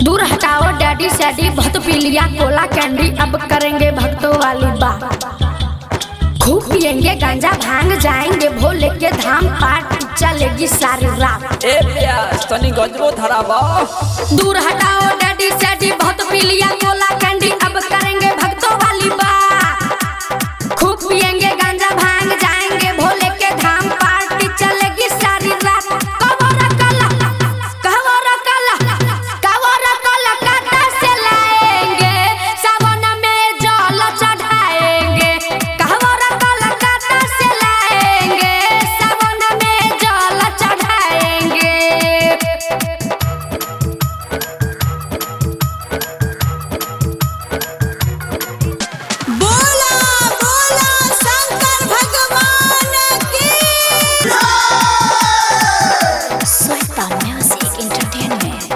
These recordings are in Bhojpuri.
दूर हटाओ डैडी सैडी बहुत पी लिया कोला कैंडी, अब करेंगे भक्तों वाली बात। खूब पिएंगे गांजा भांग जाएंगे भोले के धाम, पार्टी चलेगी सारी रात। ए प्यास तनी गजरो धरावा। दूर हटाओ डैडी सैडी बहुत पी लिया कोला कैंडी, अब करेंगे भक्तों वाली बात। खूब पिएंगे गांजा भांग जाएंगे भोले के धाम, पार्टी चलेगी सारी रात। कवरा कला कवरा कला कवरा कला काटा से लाएंगे, सावन में जल चढ़ाएंगे। कवरा कला काटा से लाएंगे, सावन में जल चढ़ाएंगे। बोला बोला शंकर भगवान की। Sweta Music Entertainment।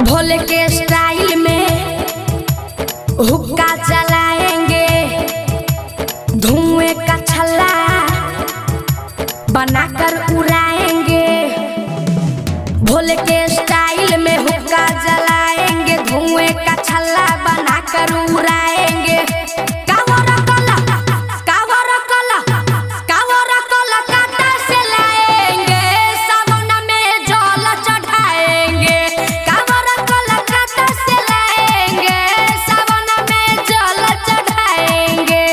भोले के स्टाइल में हुक्का जलाएंगे, धुएं का छल्ला बनाकर उड़ाएंगे। भोले के स्टाइल में हुक्का जलाएंगे, धुएं का छल्ला बनाकर उड़ाएंगे। कावरा कला कावरा कला कावरा कला काटा से लाएंगे, सावन में जल चढ़ाएंगे। कावरा कला काटा से लाएंगे, सावन में जल चढ़ाएंगे।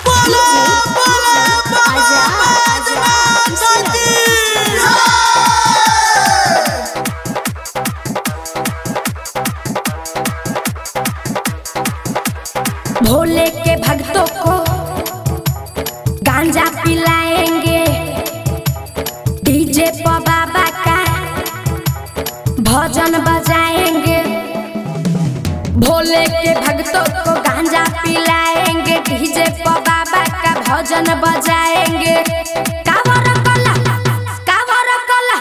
बोला बोला भगवान की। भोले के भक्तों को गांजा पिलाएंगे, डीजे पर बाबा का भजन बजाएंगे। भोले के भक्तों को गांजा पिलाएंगे, डीजे पर बाबा का भजन बजाएंगे। कावरा कला कावरा कला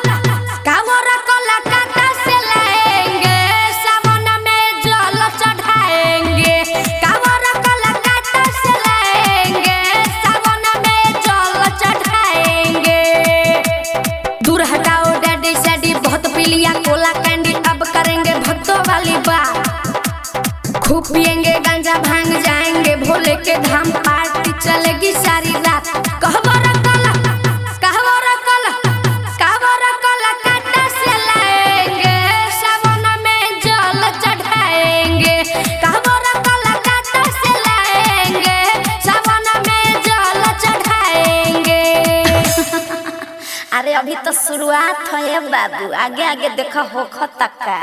कावरा कला काटा से लाएंगे, सावन में जल चढ़ाएंगे। कावरा कला काटा से लाएंगे, सावन में जल चढ़ाएंगे। दूर हटाओ डैडी सैडी बहुत पी लिया कोला कैंडी, अब करेंगे भक्तों वाली बात। खूब पिएंगे गांजा भांग जाएंगे भोले के धाम, पार्टी चलेगी सारी रात। कहवरा कला कहवरा कला कहवरा कला काटा से लाएंगे, सावन में जल चढ़ाएंगे। कहवरा कला काटा से लाएंगे, सावन में जल चढ़ाएंगे। अरे अभी तो शुरुआत है बाबू, आगे आगे देखो होखो तक का।